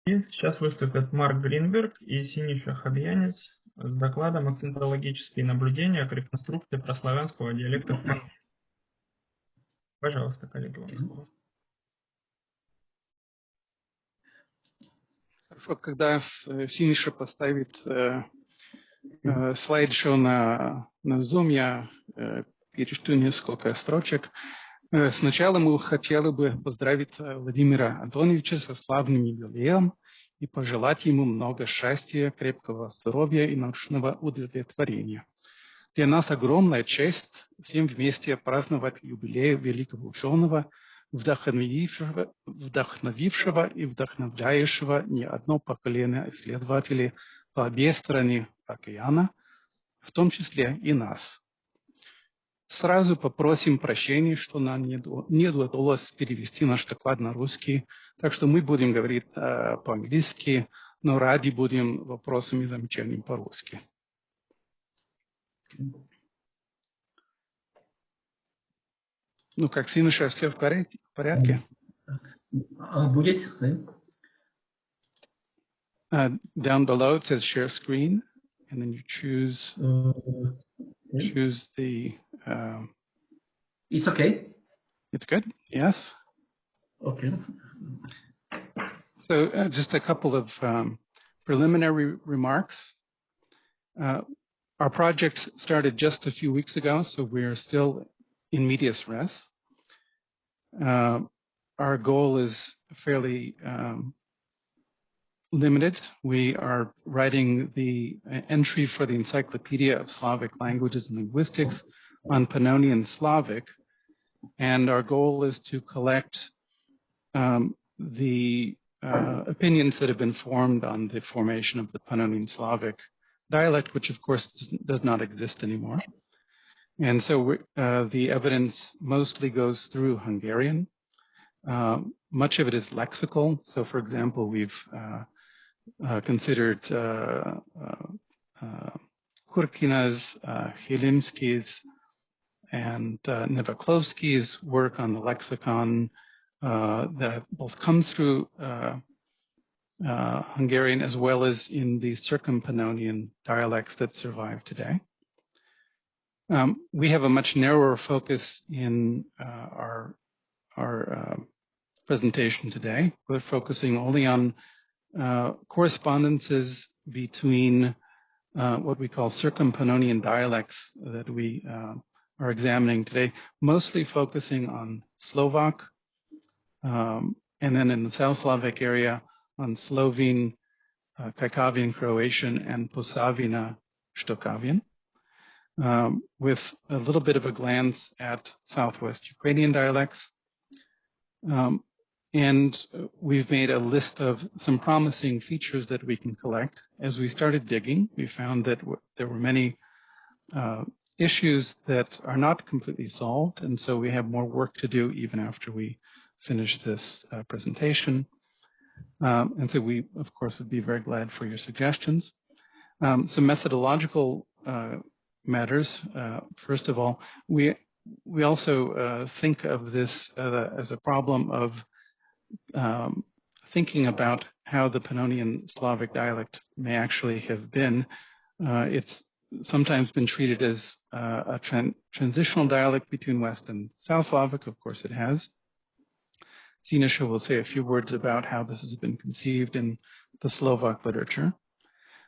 И сейчас выступят Марк Гринберг и Синиша Хабиянец с докладом «Акцентологические наблюдения к реконструкции праславянского диалекта в Паннонии». Пожалуйста, коллеги, вам слово. Хорошо, когда Синиша поставит слайд-шоу на Zoom, я перечту несколько строчек. Сначала мы хотели бы поздравить Владимира Антоновича со славным юбилеем и пожелать ему много счастья, крепкого здоровья и научного удовлетворения. Для нас огромная честь всем вместе праздновать юбилей великого ученого, вдохновившего и вдохновляющего не одно поколение исследователей по обе стороны океана, в том числе и нас. Сразу попросим прощения, что нам не удалось перевести наш доклад на русский, так что мы будем говорить по-английски, но ради будем вопросами и замечаниями по-русски. Ну, как Синиша, все в порядке? Будет, да? Down below it says share screen, and then you choose the... It's okay. It's good? Yes? Okay. So just a couple of preliminary remarks. Our project started just a few weeks ago, so we're still in medias res. Our goal is fairly limited. We are writing the entry for the Encyclopedia of Slavic Languages and Linguistics on Pannonian Slavic, and our goal is to collect the opinions that have been formed on the formation of the Pannonian Slavic dialect, which of course does not exist anymore. And so the evidence mostly goes through Hungarian. Much of it is lexical. So for example, we've considered Kurkina's, Hilimski's, and Nevaklovsky's work on the lexicon that both comes through Hungarian as well as in the circumpannonian dialects that survive today. We have a much narrower focus in our presentation today. We're focusing only on correspondences between what we call circumpannonian dialects that we are examining today, mostly focusing on Slovak, and then in the South Slavic area on Slovene, Kajkavian Croatian, and Posavina Shtokavian, with a little bit of a glance at Southwest Ukrainian dialects. And we've made a list of some promising features that we can collect. As we started digging, we found that there were many issues that are not completely solved, and so we have more work to do even after we finish this presentation. And so we, of course, would be very glad for your suggestions. Some methodological matters. First of all, we also think of this as a problem of thinking about how the Pannonian Slavic dialect may actually have been. It's sometimes been treated as a transitional dialect between West and South Slavic. Of course, it has. Sinisha will say a few words about how this has been conceived in the Slovak literature.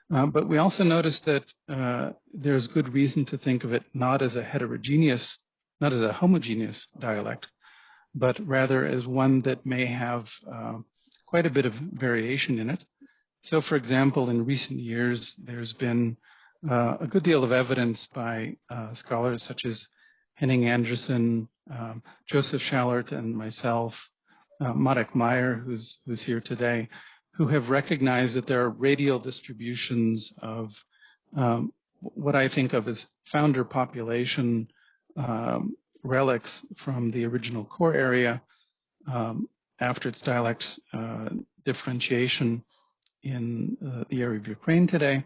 But we also noticed that there's good reason to think of it not as a homogeneous dialect, but rather as one that may have quite a bit of variation in it. So, for example, in recent years, there's been a good deal of evidence by scholars such as Henning Andersen, Joseph Schallert, and myself, Marek Meyer, who's here today, who have recognized that there are radial distributions of what I think of as founder population relics from the original core area after its dialect differentiation in the area of Ukraine today.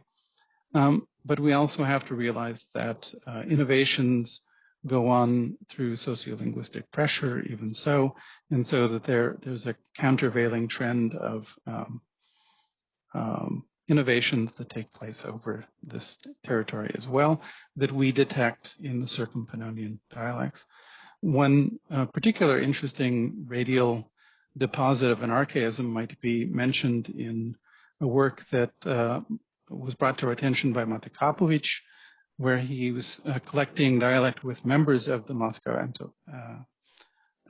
But we also have to realize that innovations go on through sociolinguistic pressure, even so, and so that there's a countervailing trend of innovations that take place over this territory as well that we detect in the Circumpannonian dialects. One particular interesting radial deposit of an archaism might be mentioned in a work that was brought to our attention by Mate Kapovic, where he was collecting dialect with members of the Moscow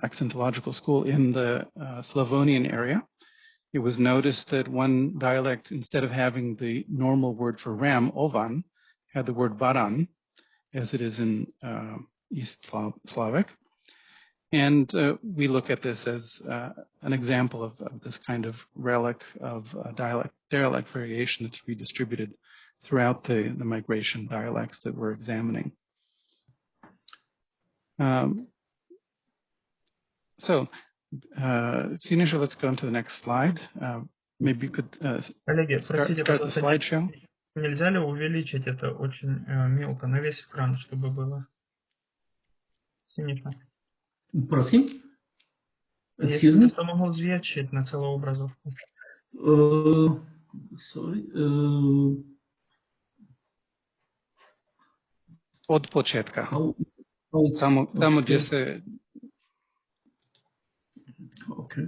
Accentological School in the Slavonian area. It was noticed that one dialect, instead of having the normal word for ram, ovan, had the word baran, as it is in East Slavic. And we look at this as an example of this kind of relic of dialect variation that's redistributed throughout the migration dialects that we're examining. Sinisha, let's go on to the next slide. Maybe you could Коллеги, start простите, the slideshow. нельзя ли увеличить это очень мелко на весь экран, чтобы было? Синиша. Prosím? Если Excuse me? бы to mohl zvětšit na celou obrazovku. Sorry. Od početka. How Там, где се... Okay.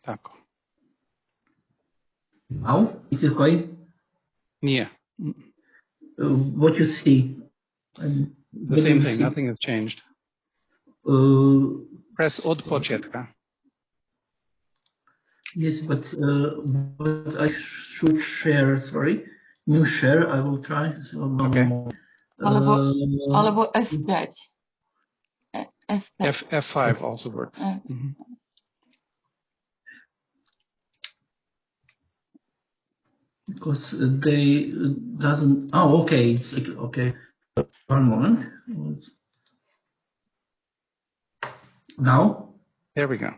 Tako. Now? Is it okay? Nije. What you see? The same thing. Nothing has changed. Press od početka. Yes, but I should share, sorry. New share, I will try. Okay. Alebo F5. F5 also works. Mm-hmm. Because they doesn't... Oh, okay. It's okay. One moment. Now? There we go.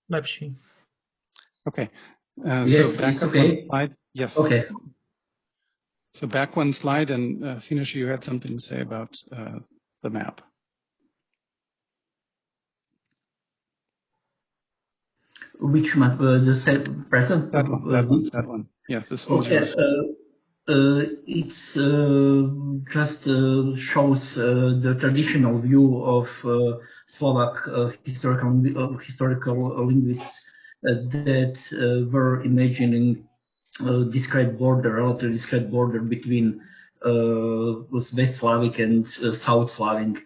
Lepší. Okay. Yes, so back up okay. one slide. Yes. Okay. So back one slide, and Sinisha, you had something to say about the map. Which map? The present? That one. Yes, this one. Okay. It just shows the traditional view of Slovak historical linguists that were imagining discrete border, relatively discrete border between West Slavic and South Slavic,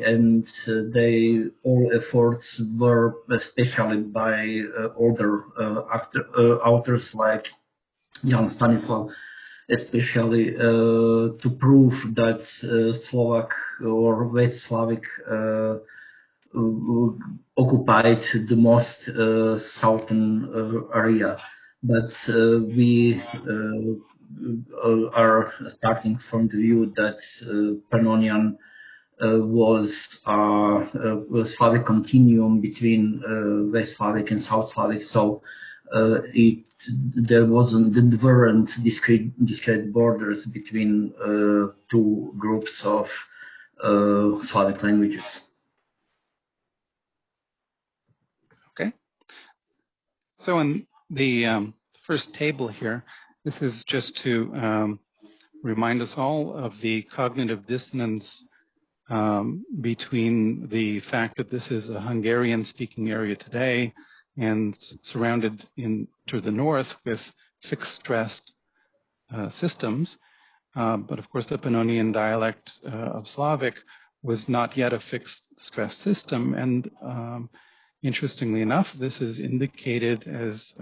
and all efforts were, especially by older authors like Jan Stanislav, especially to prove that Slovak or West Slavic occupied the most southern area. But we are starting from the view that Pannonian was a Slavic continuum between West Slavic and South Slavic, so there weren't discrete borders between two groups of Slavic languages. Okay. So in the first table here, this is just to remind us all of the cognitive dissonance between the fact that this is a Hungarian-speaking area today and surrounded to the north with fixed-stressed systems. But of course, the Pannonian dialect of Slavic was not yet a fixed-stress system. And interestingly enough, this is indicated as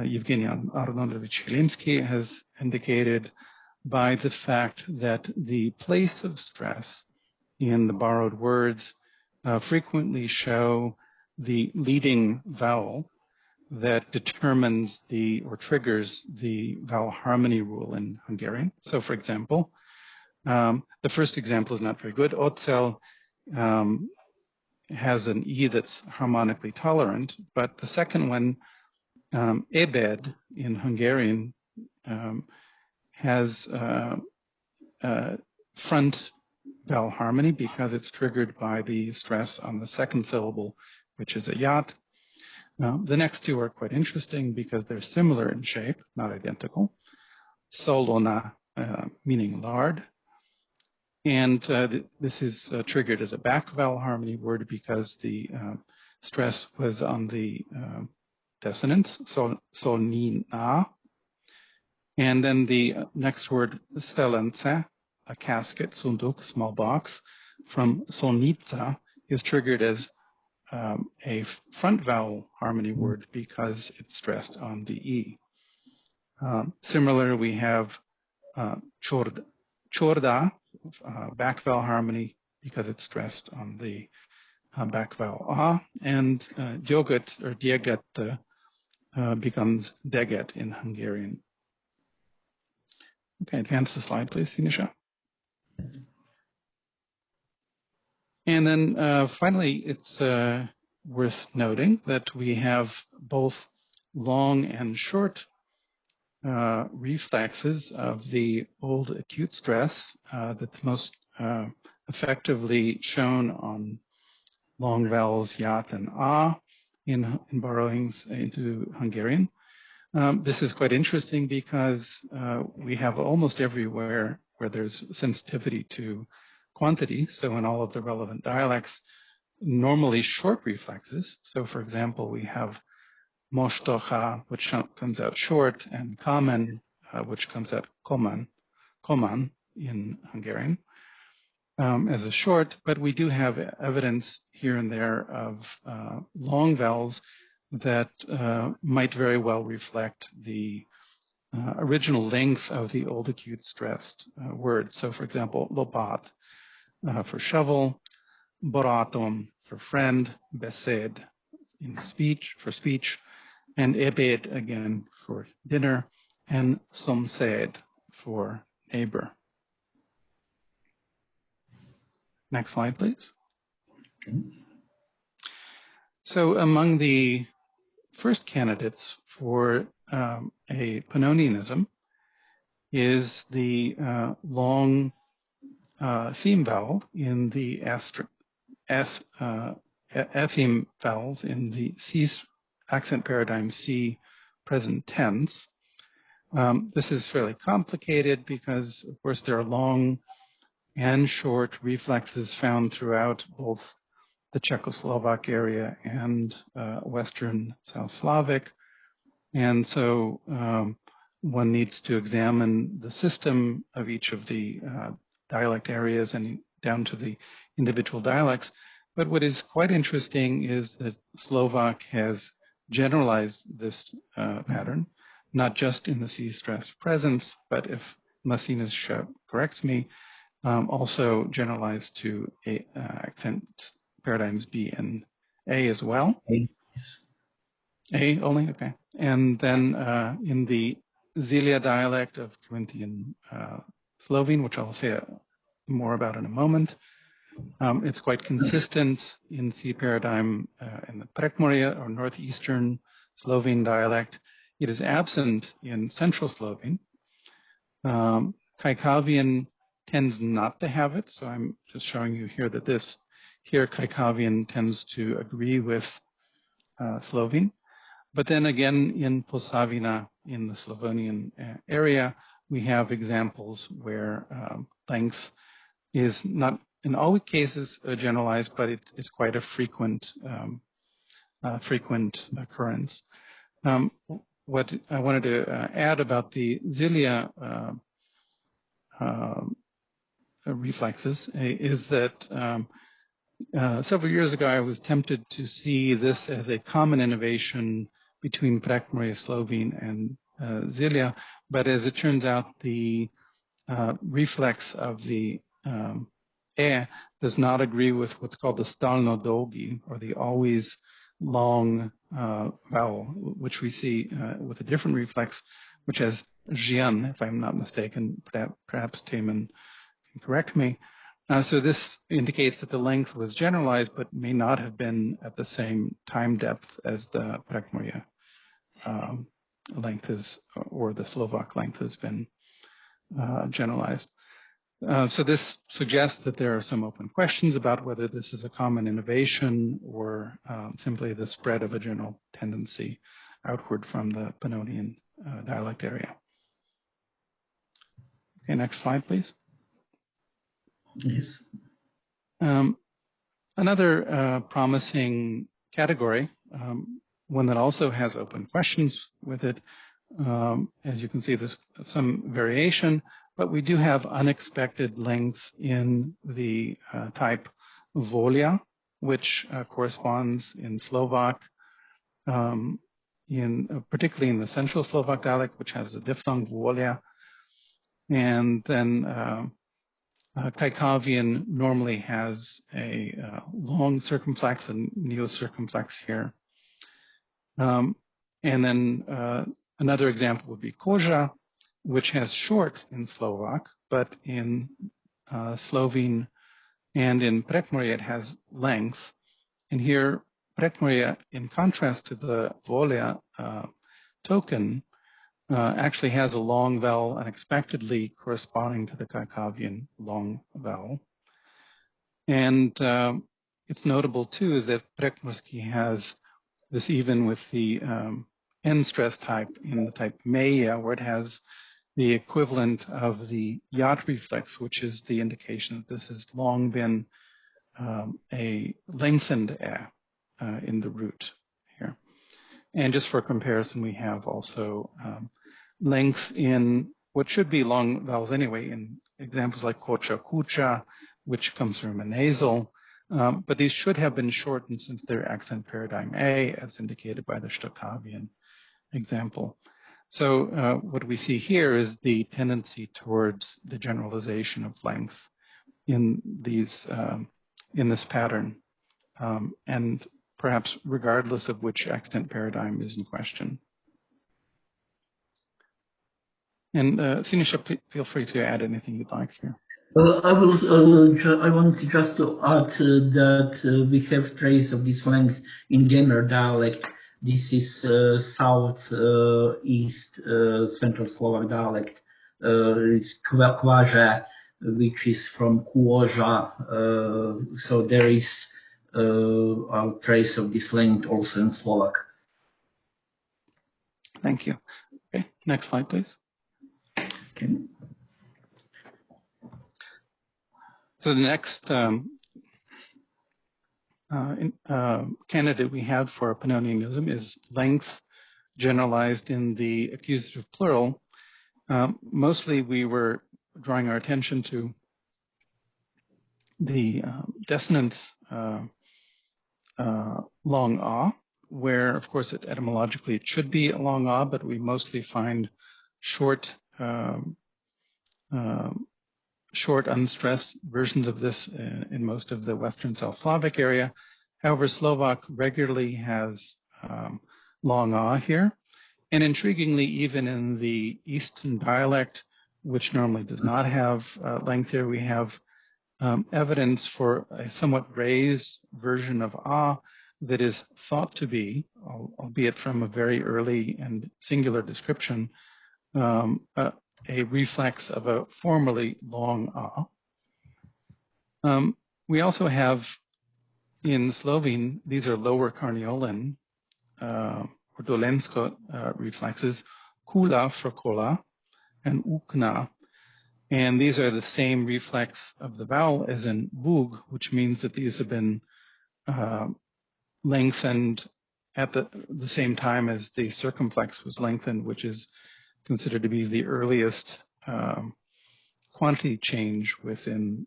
Evgeny Arnoldovič Hilinsky has indicated by the fact that the place of stress in the borrowed words frequently show the leading vowel that determines or triggers the vowel harmony rule in Hungarian. So, for example, the first example is not very good. Ocel has an E that's harmonically tolerant, but the second one, ebed in Hungarian, has front vowel harmony because it's triggered by the stress on the second syllable, which is a yat. The next two are quite interesting because they're similar in shape, not identical. Solona, meaning lard. And this is triggered as a back vowel harmony word because the stress was on the dissonance, solnina. And then the next word, stelence, a casket, sunduk, small box, from solnica is triggered as a front vowel harmony word because it's stressed on the E. Similar, we have chorda, back vowel harmony because it's stressed on the back vowel A, and dioget or dieget becomes deget in Hungarian. Okay, advance the slide, please, Sinisha. And then finally, it's worth noting that we have both long and short reflexes of the old acute stress that's most effectively shown on long vowels yat and a in borrowings into Hungarian. This is quite interesting because we have almost everywhere where there's sensitivity to quantity, so in all of the relevant dialects, normally short reflexes. So for example, we have mostocha, which comes out short, and kamen, which comes out koman in Hungarian as a short, but we do have evidence here and there of long vowels that might very well reflect the original length of the old acute stressed word. So for example, lobat for shovel, boratom for friend, besed in speech, for speech, and ebed again for dinner, and somsed for neighbor. Next slide, please. So among the first candidates for a Pannonianism is the long theme vowel in the etheme vowels in the C accent paradigm C present tense. This is fairly complicated because, of course, there are long and short reflexes found throughout both the Czechoslovak area and Western South Slavic. And so one needs to examine the system of each of the dialect areas and down to the individual dialects. But what is quite interesting is that Slovak has generalized this pattern, not just in the C stress presence, but if Masinas corrects me, also generalized to accent paradigms B and A as well. A only? Okay. And then in the Zilia dialect of Carinthian Slovene, which I'll say more about in a moment, it's quite consistent in C paradigm in the Prekmoria or northeastern Slovene dialect. It is absent in central Slovene. Kaikavian tends not to have it, so I'm just showing you here that this here Kaikavian tends to agree with Slovene. But then again, in Posavina, in the Slavonian area, we have examples where length is not in all cases generalized, but it is quite a frequent occurrence. What I wanted to add about the Zilia reflexes is that several years ago I was tempted to see this as a common innovation between Prekmoria Slovene and Zilia, but as it turns out, the reflex of the does not agree with what's called the stalno dolgi, or the always long vowel, which we see with a different reflex, which has jian, if I'm not mistaken. Perhaps Taman can correct me. So this indicates that the length was generalized, but may not have been at the same time depth as the Prekmoria length is, or the Slovak length has been generalized. So this suggests that there are some open questions about whether this is a common innovation or simply the spread of a general tendency outward from the Pannonian dialect area. Okay, next slide, please. Yes. Another promising category, one that also has open questions with it. As you can see, there's some variation, but we do have unexpected length in the type volia, which corresponds in Slovak, particularly in the Central Slovak dialect, which has the diphthong volia. And then Kajkavian normally has a long circumflex and neocircumflex here. And then another example would be Koža, which has short in Slovak, but in Slovene and in Prekmurje it has length. And here, Prekmurje, in contrast to the volia token, actually has a long vowel unexpectedly corresponding to the Kajkavian long vowel. And it's notable, too, that Prekmurski has this even with the N-stress type in the type Meja, where it has the equivalent of the yacht reflex, which is the indication that this has long been a lengthened in the root here. And just for comparison, we have also length in what should be long vowels anyway, in examples like Kocha Kucha, which comes from a nasal. But these should have been shortened since they're accent paradigm A, as indicated by the Stockavian example. So what we see here is the tendency towards the generalization of length in these in this pattern, and perhaps regardless of which accent paradigm is in question. And Sinisha, feel free to add anything you'd like here. I want just to add that we have trace of this length in Gamer dialect. This is south-east Central Slovak dialect. It's Kvaja, which is from Kuoža. So there is a trace of this length also in Slovak. Thank you. Okay, next slide, please. Okay. So the next candidate we have for Pannonianism is length generalized in the accusative plural. Mostly we were drawing our attention to the dissonance long ah, where of course etymologically it should be a long ah, but we mostly find short short unstressed versions of this in most of the Western South Slavic area. However, Slovak regularly has long ah here. And intriguingly, even in the Eastern dialect, which normally does not have length here, we have evidence for a somewhat raised version of ah that is thought to be, albeit from a very early and singular description, a reflex of a formerly long ah. We also have in Slovene, these are lower carniolan or dolensko reflexes, kula for kola and ukna. And these are the same reflex of the vowel as in bug, which means that these have been lengthened at the same time as the circumflex was lengthened, which is considered to be the earliest quantity change within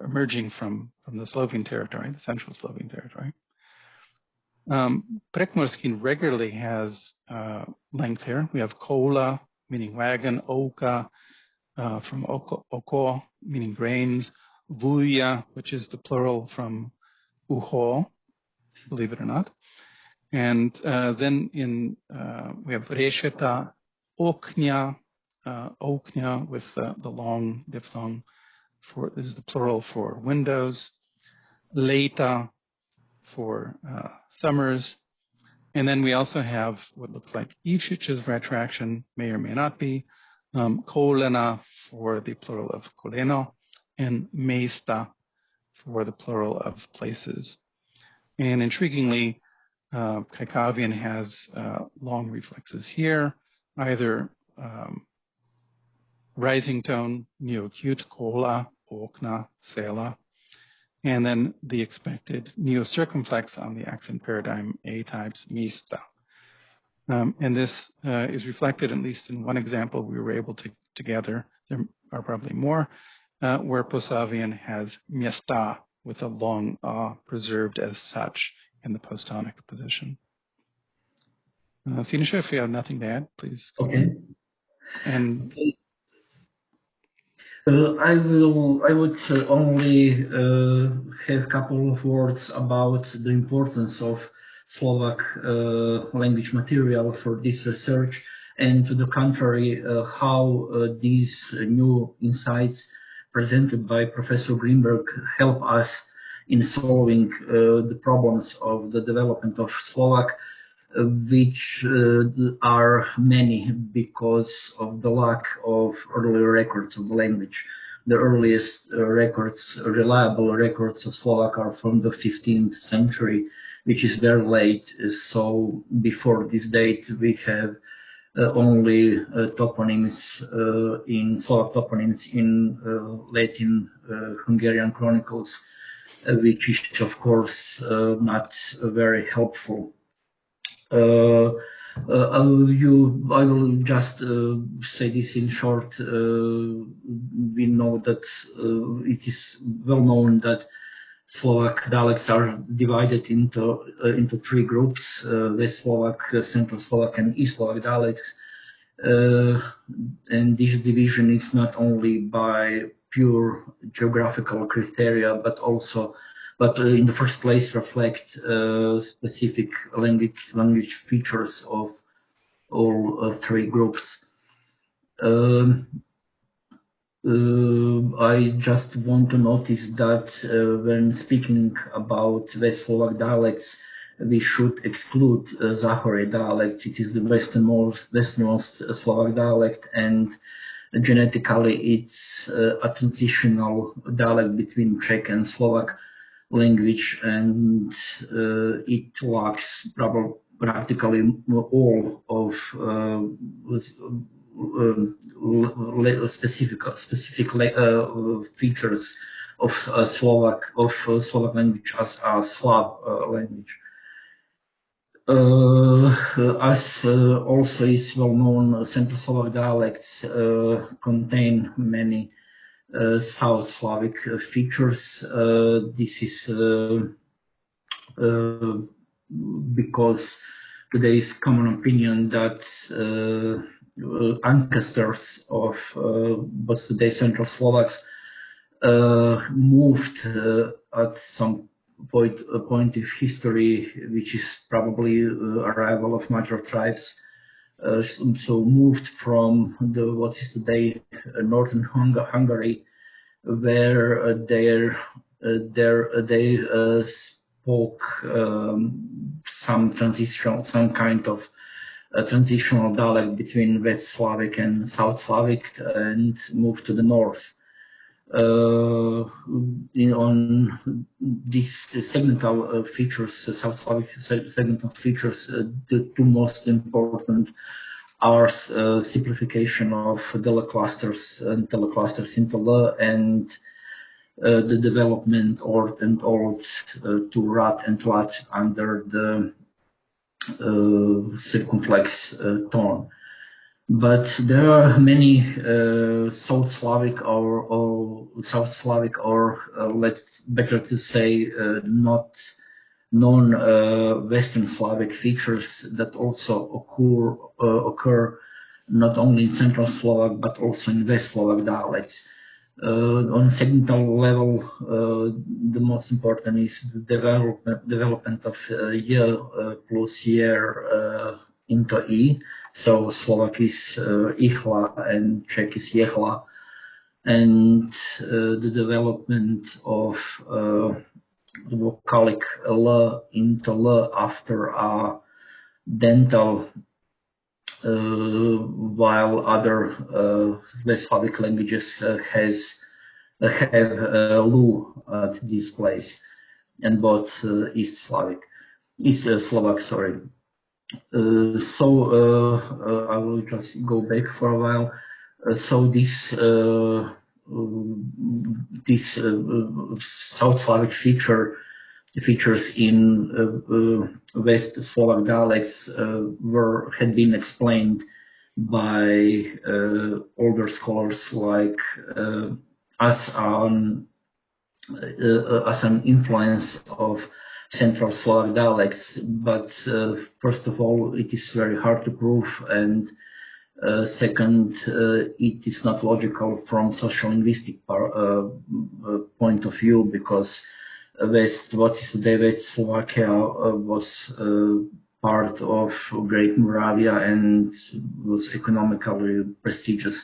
emerging from the Slovene territory, the Central Slovene territory. Prekmurskin regularly has length here. We have kola, meaning wagon, oka, from oko, meaning grains, vuja, which is the plural from uho, believe it or not. And then we have resheta, oknya, oknya with the long diphthong. This is the plural for windows, leta for summers. And then we also have what looks like Ivšich's retraction, may or may not be, kolena for the plural of koleno, and mesta for the plural of places. And intriguingly, Kaikavian has long reflexes here, either rising tone, neoacute, kola, okna, sela, and then the expected neo-circumflex on the accent paradigm A types, mista. And this is reflected, at least in one example we were able to gather, there are probably more, where Posavian has miesta with a long preserved as such in the postonic position. Sinisha, if you have nothing to add, please. Okay. And I would only have a couple of words about the importance of Slovak language material for this research, and to the contrary, how these new insights presented by Professor Grinberg help us in solving the problems of the development of Slovak, which are many because of the lack of early records of the language. The earliest reliable records of Slovak are from the 15th century, which is very late. So before this date, we have only toponyms in Slovak toponyms in Latin Hungarian chronicles, which is of course not very helpful. I will just say this in short. We know that it is well known that Slovak dialects are divided into three groups: West Slovak, Central Slovak, and East Slovak dialects. And this division is not only by pure geographical criteria, but in the first place reflect specific language features of all three groups. I just want to notice that when speaking about West Slovak dialects, we should exclude Záhorie dialect. It is the westernmost Slovak dialect, and genetically it's a transitional dialect between Czech and Slovak language, and it lacks practically all of specific features of Slovak language as a Slav language. As also is well known, Central Slovak dialects contain many South Slavic features. This is because there is common opinion that ancestors of both today Central Slovaks moved at some point of history, which is probably arrival of major tribes. So moved from what is today northern Hungary, where they spoke some kind of transitional dialect between West Slavic and South Slavic, and moved to the north. On these segmental features, South Slavic segmental features, the two most important are simplification of the L clusters and teleclusters into L, and the development Ort and Olt to Rat and Lat under the circumflex tone. But there are many South Slavic or let's better to say not non-Western Slavic features that also occur not only in Central Slovak but also in West Slovak dialects. On segmental level, the most important is the development of y plus yer into e. So Slovak is ichla and Czech is jechla, and the development of the vocalic l into l after a dental while other West Slavic languages have lu at this place, and both East Slovak, sorry. I will just go back for a while. So this South Slavic features in West Slovak dialects had been explained by older scholars like as an influence of Central Slavic dialects, but first of all, it is very hard to prove, and second, it is not logical from sociolinguistic point of view, because what is today West Slovakia was part of Great Moravia and was economically prestigious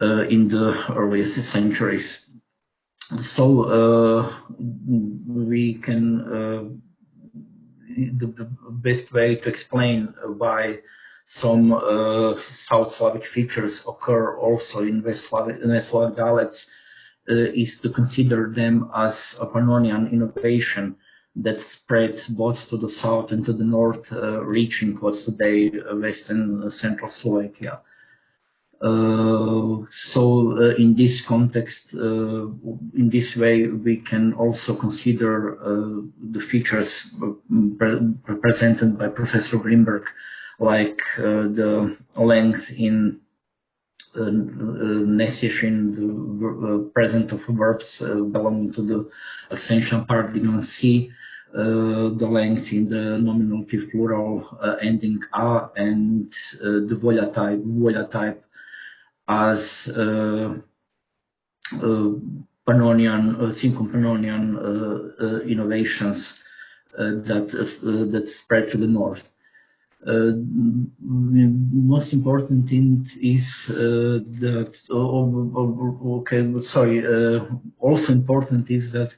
in the earliest centuries. So we can the best way to explain why some South Slavic features occur also in West Slavic dialects is to consider them as a Pannonian innovation that spreads both to the south and to the north, reaching what's today West and Central Slovakia. In this context, in this way, we can also consider the features presented by Professor Grinberg, like the length in Nessian, the present of verbs belonging to the accession paradigm C, the length in the nominative plural ending A, and the voya type as Pannonian, simple Pannonian innovations that spread to the north. Most important thing is also important is that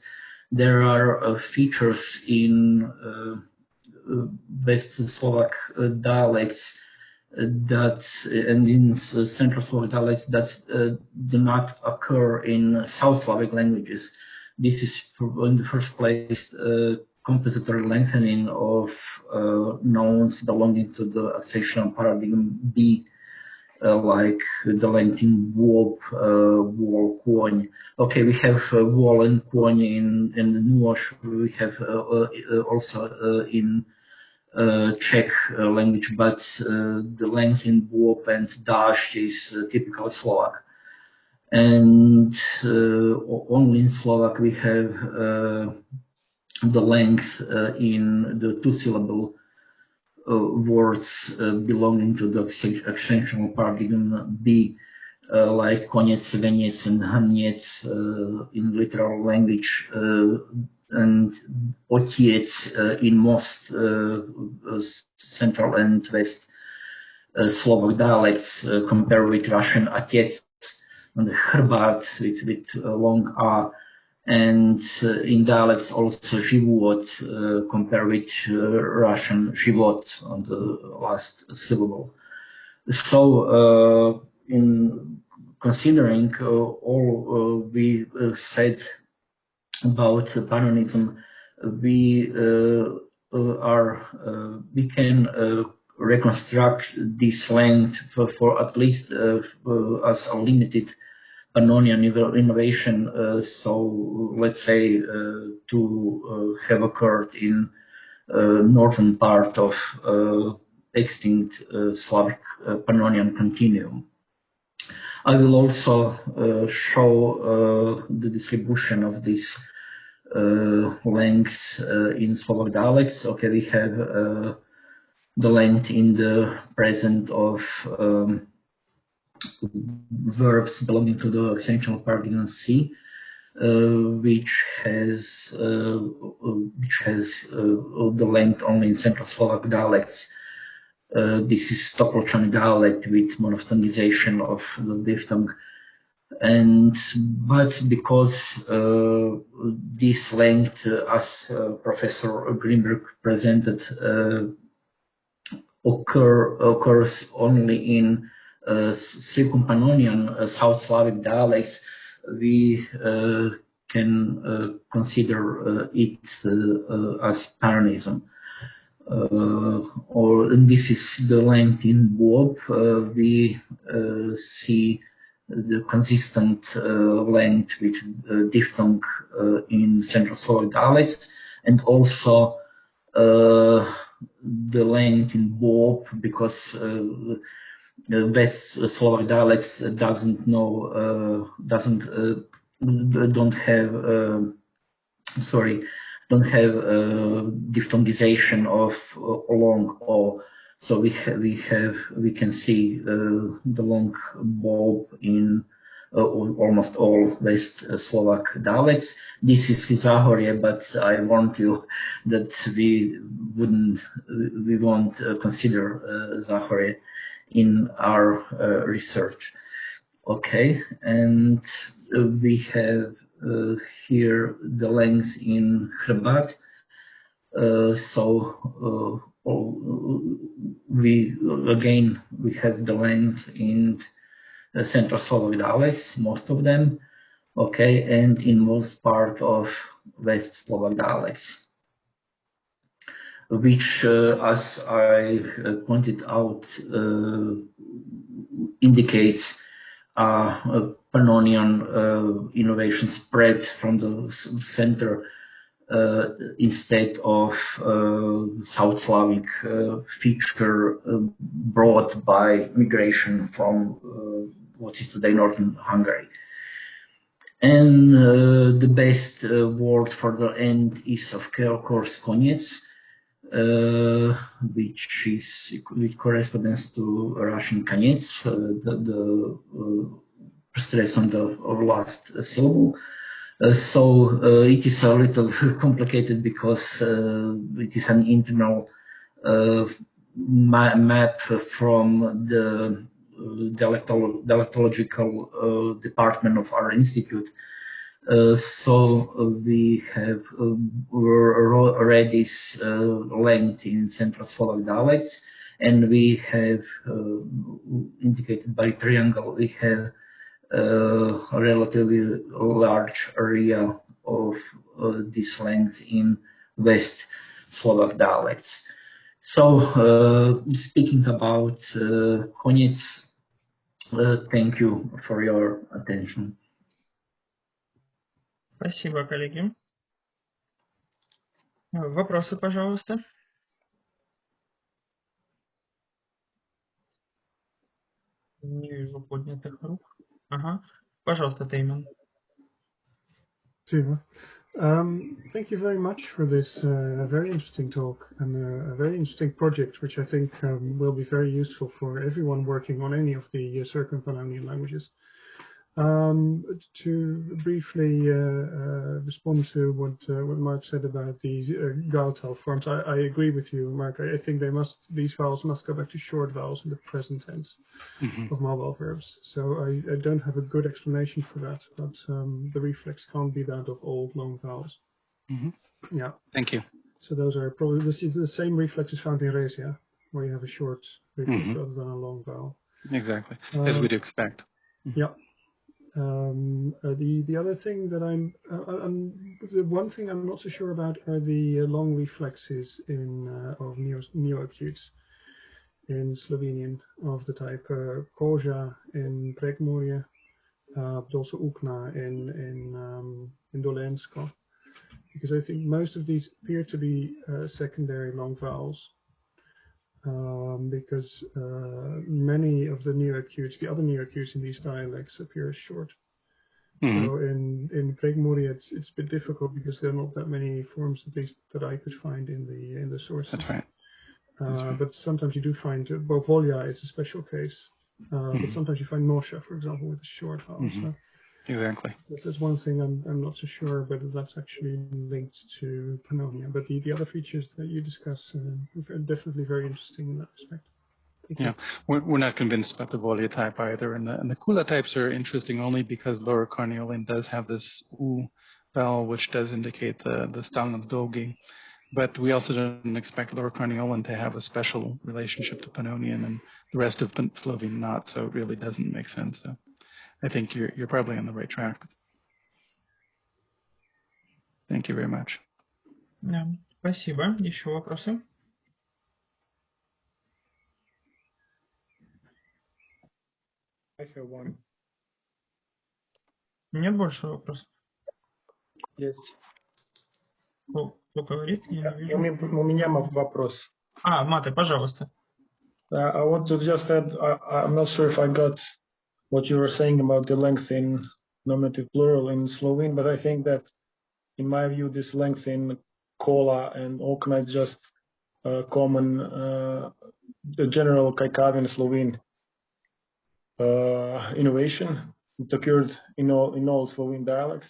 there are features in West Slovak dialects that and in Central Slavic dialects that do not occur in South Slavic languages. This is, in the first place, compository lengthening of nouns belonging to the accessional paradigm B, like the length in wop, wol, koň. Okay, we have wol and koň in the Nuoš. We have also in Czech language, but the length in wop and dash is typical Slovak. And only in Slovak we have the length in the two-syllable words belonging to the accentual paradigm B, like koniec, veniec, and haniec in literal language, and otiec in most Central and West Slovak dialects, compared with Russian otec, and hrbat with long A. And in dialects also život, compared with Russian život on the last syllable. So in considering all we said about Pannonism, we can reconstruct this length for at least as a limited Pannonian innovation, so let's say to have occurred in northern part of extinct Slavic Pannonian continuum. I will also show the distribution of these lengths in Slovak dialects. Okay, we have the length in the present of verbs belonging to the accentual paradigm C, which has the length only in Central Slovak dialects. This is Topolčany dialect with monophthongization of the diphthong, but because this length, as Professor Grinberg presented, occurs only in Circumpannonian South Slavic dialects, we can consider it as Pannonianism. Or this is the length in Bob. We see the consistent length with diphthong in Central Slavic dialects, and also the length in Bob, because West Slavic dialects don't have diphthongization of long O, so we can see the long Bob in almost all West Slovak dialects. This is Zahorje, but I warned you that we won't consider Zahorje in our research. Okay, and we have here the length in Hrbat. We have the length in Central Slavic dialects, most of them. Okay, and in most part of West Slovak dialects, which, as I pointed out, indicates Pannonian innovation spread from the center instead of South Slavic feature brought by migration from what is today northern Hungary. And the best word for the end is of course koniec, which corresponds to Russian koniec, the stress on the last syllable. So it is a little complicated because it is an internal map from the dialectological department of our institute. So we have read this length in Central Slavic dialects, and we have indicated by triangle, we have a relatively large area of this length in West Slovak dialects. So speaking about koniec, thank you for your attention. Спасибо, коллеги. Вопросы, пожалуйста. Не вижу поднятых рук. Ага. Пожалуйста, Тейман. Super. Thank you very much for this very interesting talk and a very interesting project, which I think will be very useful for everyone working on any of the Circumpannonian languages. To briefly respond to what Mark said about these Gautal forms, I agree with you, Mark. I think these vowels must go back to short vowels in the present tense of mobile verbs. So I don't have a good explanation for that, but the reflex can't be that of old long vowels. Yeah. Thank you. So those are probably the same reflex is found in Resia, where you have a short reflex rather than a long vowel. Exactly, as we'd expect. Yeah. The other thing that the one thing I'm not so sure about are the long reflexes of neoacutes in Slovenian of the type Koža in Prekmurje, but also Ukna in Dolensko, because I think most of these appear to be secondary long vowels. Because many of the other neoacutes in these dialects appear as short. So in Prekmurje, it's a bit difficult because there are not that many forms, at least that I could find in the sources. That's right. But sometimes you do find Volja is a special case. But sometimes you find Nosha, for example, with a short vowel. So exactly. this is one thing I'm not so sure whether that's actually linked to Pannonia. But the other features that you discuss are definitely very interesting in that respect. Yeah, we're not convinced about the Volja type either. And the Kula types are interesting only because Lower Carniolan does have this U vowel, which does indicate the Stalno Dogi. but we also don't expect Lower Carniolan to have a special relationship to Pannonian and the rest of Slovene not, so it really doesn't make sense. So I think you're probably on the right track. Thank you very much. Да, спасибо. Еще вопросы? I have one. Нет больше вопросов? Есть. Кто говорит? Я не вижу. У меня вопрос. Мате, пожалуйста. I want to just add, I'm not sure if I got what you were saying about the length in nominative plural in Slovene, but I think that, in my view, this length in kola and okna is just common, the general Kaikavian Slovene innovation. It occurred in all Slovene dialects,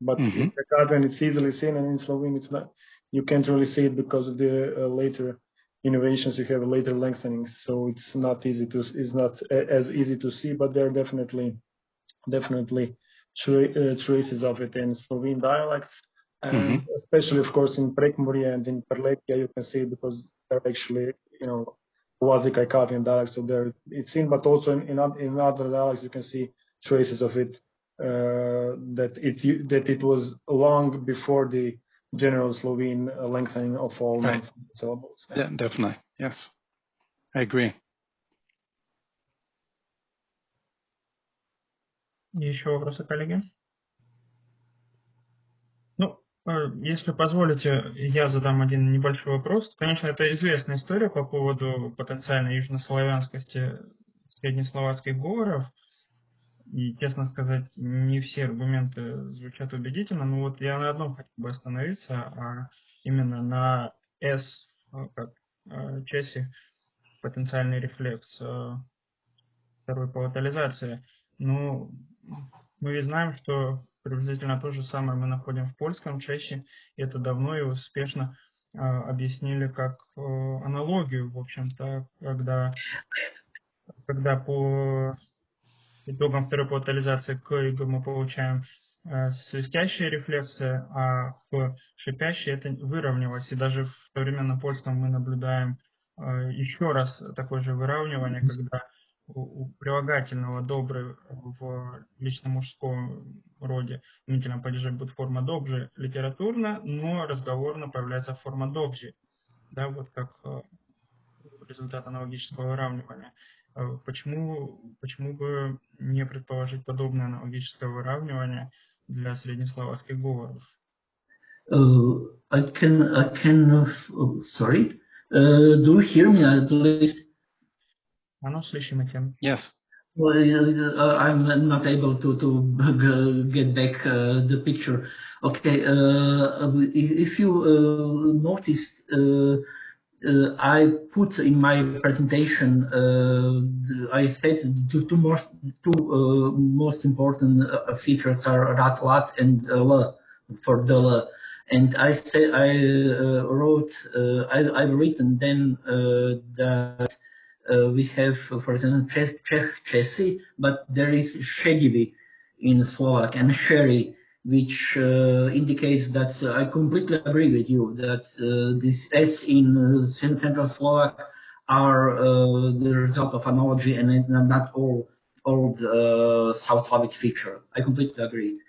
but in Kaikavian it's easily seen, and in Slovene it's not. You can't really see it because of the later innovations. You have later lengthenings, so it's not as easy to see. But there are definitely traces of it in Slovene dialects, and especially, of course, in Prekmurje and in Prlekija, you can see it because they're actually, quasi-Kaikavian dialects. So there it's seen, but also in other dialects you can see traces of it. That it was long before the general Slovene lengthening of all syllables. Yeah, definitely. Yes, I agree. Еще вопросы, коллеги? Если позволите, я задам один небольшой вопрос. Конечно, это известная история по поводу потенциальной южнославянскости среднесловацких говоров. И, честно сказать, не все аргументы звучат убедительно, но вот я на одном хотел бы остановиться, а именно на S, как часи, потенциальный рефлекс второй палатализации. Мы ведь знаем, что приблизительно то же самое мы находим в польском чаще, и это давно и успешно объяснили как аналогию, в общем-то, когда по итогам второй палатализации к игу мы получаем свистящие рефлексы, а к шипящие это выравнивалось. И даже в современном польском мы наблюдаем еще раз такое же выравнивание, когда у прилагательного «добрый» в личном мужском роде в именительном падеже будет форма «добрый» литературно, но разговорно появляется форма «добжи». Да, вот как результат аналогического выравнивания. Почему бы не предположить подобное аналогическое выравнивание для среднесловацких говоров? Sorry. Do you hear me at least? Слышим тем. Yes. Well, I'm not able to get back the picture. Okay. If you noticed, I put in my presentation, I said two most important features are rat, lat, and l for the l. And I said I've written then that we have, for example, Czech Česi, but there is Šedivi in Slovak and Sherry, which indicates that I completely agree with you that this S in Central Slovak are the result of analogy and not all South Slavic feature. I completely agree.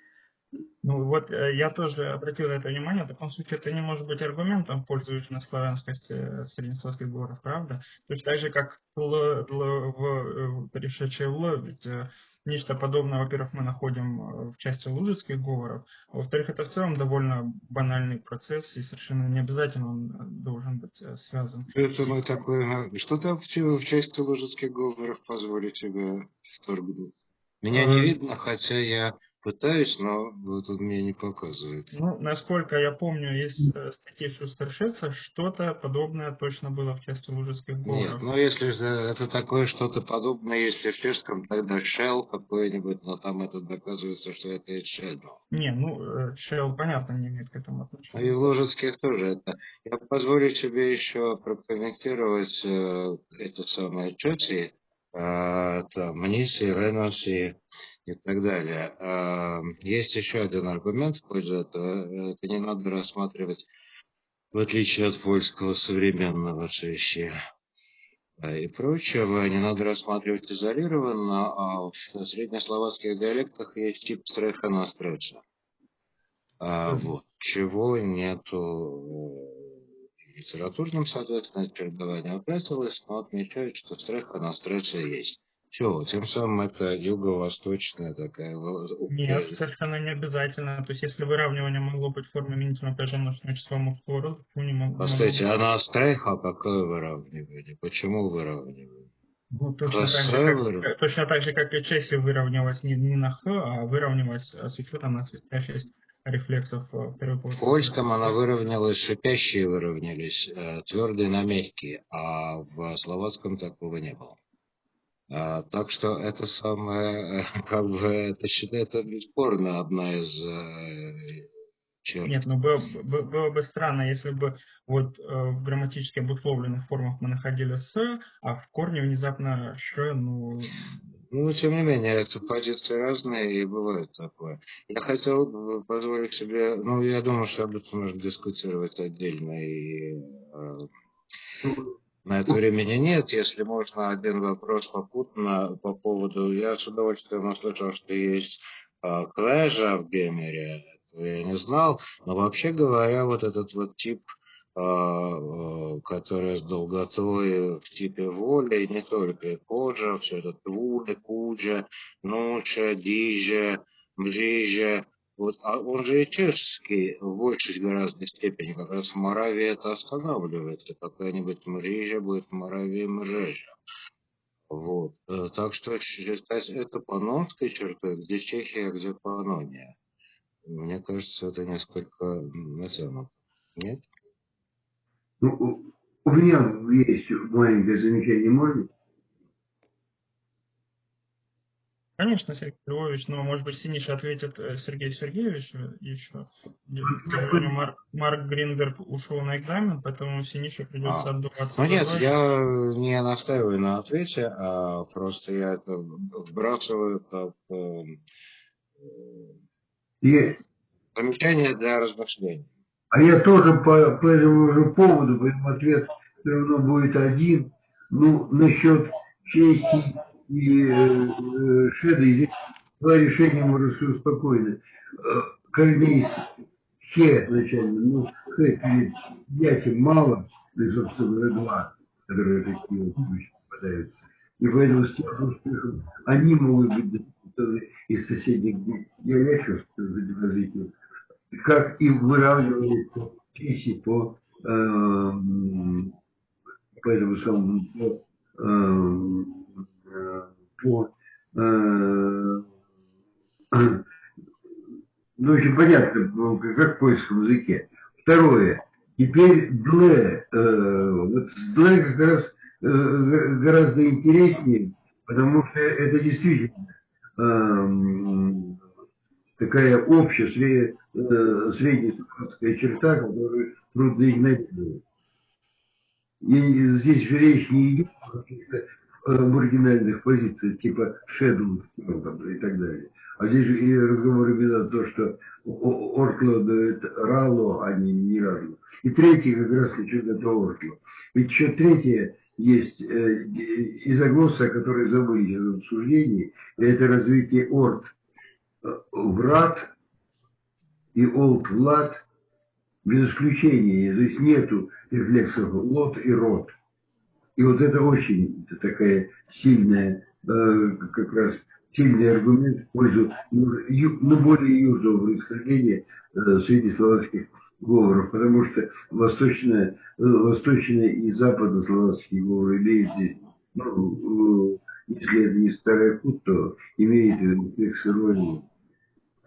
Я тоже обратил на это внимание. В таком случае это не может быть аргументом в пользу южнославянскости среднесловацких говоров, правда? То есть так же, как перешедшее в «л», ведь нечто подобное, во-первых, мы находим в части лужицких говоров, а во-вторых, это в целом довольно банальный процесс, и совершенно не обязательно он должен быть связан. Что там в части лужицких говоров, позволю тебе вторгнуть? Меня не видно, хотя я пытаюсь, но тут мне не показывает. Насколько я помню, из статьи Шустершеца что-то подобное точно было в части лужицких говоров. Нет, если это такое что-то подобное, если в чешском, тогда shell какой-нибудь, но там это доказывается, что это shell. Shell, понятно, не имеет к этому отношения. И в лужицких тоже это. Я позволю себе еще прокомментировать эту самую чоси, Мниси, Реноси и так далее. Есть еще один аргумент в пользу этого. Это не надо рассматривать в отличие от польского современного чаще и прочего, не надо рассматривать изолированно, а в среднесловацких диалектах есть тип стреха на стрече. Вот. Чего нету в литературном, соответственно, чередование опрятилось, но отмечают, что стреха на стрече есть. Все, тем самым это юго-восточная такая... Нет, совершенно не обязательно. То есть, если выравнивание могло быть в форме минимального множественного числа мужского рода, то не могло. Кстати, а на стреха какое выравнивание? Почему выравнивание? Ну, точно так же, как и Чехия выравнивалась не на Х, а выравнивалась с учетом на свистящесть рефлексов второй полосы. В польском она выровнялась, шипящие выровнялись, твердые на мягкие, а в словацком такого не было. Так что это самое, как бы, это считается бесспорно одна из черт. Нет, ну было бы странно, если бы вот в грамматически обусловленных формах мы находили «с», а в корне внезапно «ш», ну... Ну, тем не менее, это позиции разные, и бывает такое. Я хотел бы позволить себе, ну, я думаю, что об этом можно дискутировать отдельно, и на это времени нет. Если можно, один вопрос попутно по поводу... Я с удовольствием услышал, что есть квежа в Гемере, я не знал, но вообще говоря, вот этот вот тип, который с долготой в типе воли, и не только, и кожа, все это твули, куджа, нуча, дижа, мжижа, вот, а он же и чешский в большей гораздо степени, как раз в Моравии это останавливается, какая-нибудь мжижа будет в Моравии мжижа. Вот, так что считать это паннонской чертой, где Чехия, где Паннония. Мне кажется, это несколько натянуто. Нет? Ну, у меня есть маленькое замечание, можно? Конечно, Сергей Львович, но, может быть, Синиша ответит Сергею Сергеевичу еще. Марк Гринберг ушел на экзамен, поэтому Синише придется отдуваться. Ну нет, я не настаиваю на ответе, а просто я это вбрасываю как замечание для размышлений. А я тоже по этому же поводу, поэтому ответ все равно будет один. Ну, насчет Чехии и Шеда, здесь два решения можно все спокойно. Корней Хе начально, ну, Хе перед ятем мало, и, собственно, два, которые такие вот попадаются. И поэтому с тем успехом они могут быть из соседних диалектов задержательных, как и выравнивается писи по этому самому ну, очень понятно, как в польском языке. Второе. Теперь дле. Вот с дле как раз гораздо интереснее, потому что это действительно такая общая среднесловацкая черта, которую трудно игнорировать. И здесь же речь не идет о каких-то маргинальных позициях, типа шедл и так далее. А здесь же и разговор идет о том, что ортло это рало, а не рало. И третье как раз насчет этого ортло. Ведь еще третье есть изоглосса, который забыли в обсуждении, и это развитие орт. Врат и олд влад без исключения, то есть нету рефлексов лот и рот. И вот это очень такая сильная, как раз сильный аргумент в пользу более южного происхождения среднесловацких говоров, потому что восточные и западнословацкие говоры имеют, ну, если это не старый кут, то имеет рефлексы роли.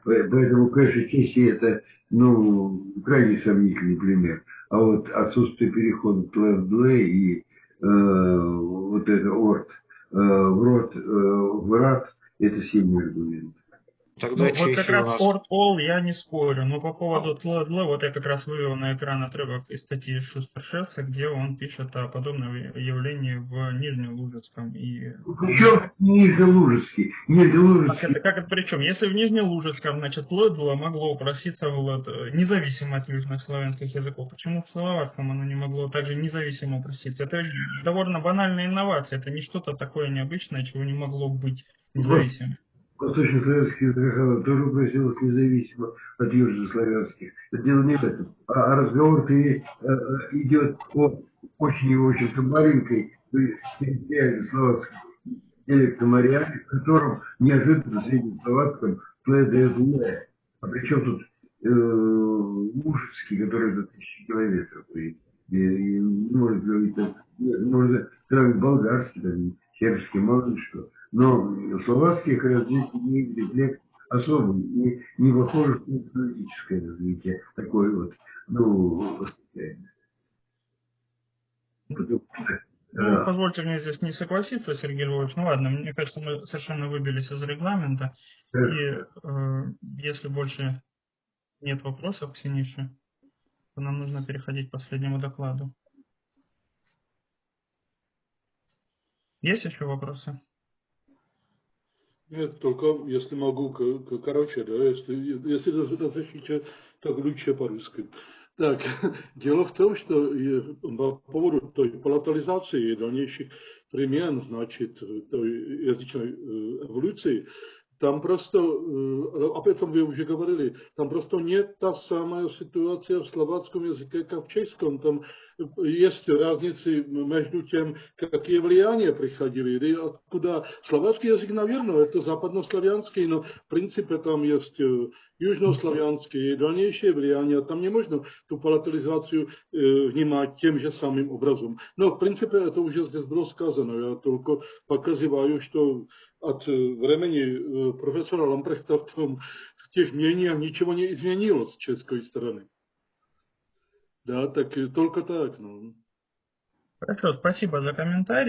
Поэтому, конечно, Чехия это, ну, крайне сомнительный пример. А вот отсутствие перехода тле и вот это орт в рот, в рат, это сильный аргумент. Тогда Ну, вот как раз нас... all я не спорю, но по поводу тло, вот я как раз вывел на экран отрывок из статьи Шустершеца, где он пишет о подобном явлении в Нижнелужицком. И... Причем Нижнелужицкий? Как это причем? Если в Нижнелужицком, значит, тло могло упроситься независимо от южных славянских языков, почему в словацком оно не могло также независимо упроситься? Это довольно банальная инновация, это не что-то такое необычное, чего не могло быть независимо. Восточнославянских языках она тоже упросилась независимо от южнославянских. Это дело не в этом. А разговор-то идет о очень и очень маленькой территориальной словацкой диалектном ареале, в котором неожиданно в среднесловацком дает «лэ». А причем тут Лужицкий, который за 1000 километров. И можно говорить, можно сравнить болгарский, там, сербский, мало ли что. Но словацкий как раз здесь имеет рефлекс особый, не похоже на политическое развитие, такое вот, состояние. Позвольте мне здесь не согласиться, Сергей Львович. Ну ладно, мне кажется, мы совершенно выбились из регламента. И если больше нет вопросов к Синише, то нам нужно переходить к последнему докладу. Есть еще вопросы? Нет, только если могу, короче, да, если разрешите, так лучше по-русски. Так, дело в том, что по поводу той палатализации и дальнейших перемен, значит, той язычной эволюции, там просто, об этом вы уже говорили, там просто нет та самая ситуация в словацком языке, как в чешском. Там есть разницы между тем, какие влияния приходили, и откуда. Словацкий язык, наверное, это западнославянский, но в принципе там есть южнославянские и дальнейшие влияния. Там не можно ту палатализацию внимать тем же самым образом. Но в принципе это уже здесь было сказано. Я только показываю, что от времени профессора Лампрехта в тех мнениях ничего не изменилось с чешской стороны. Да, так только так. Хорошо, спасибо за комментарий.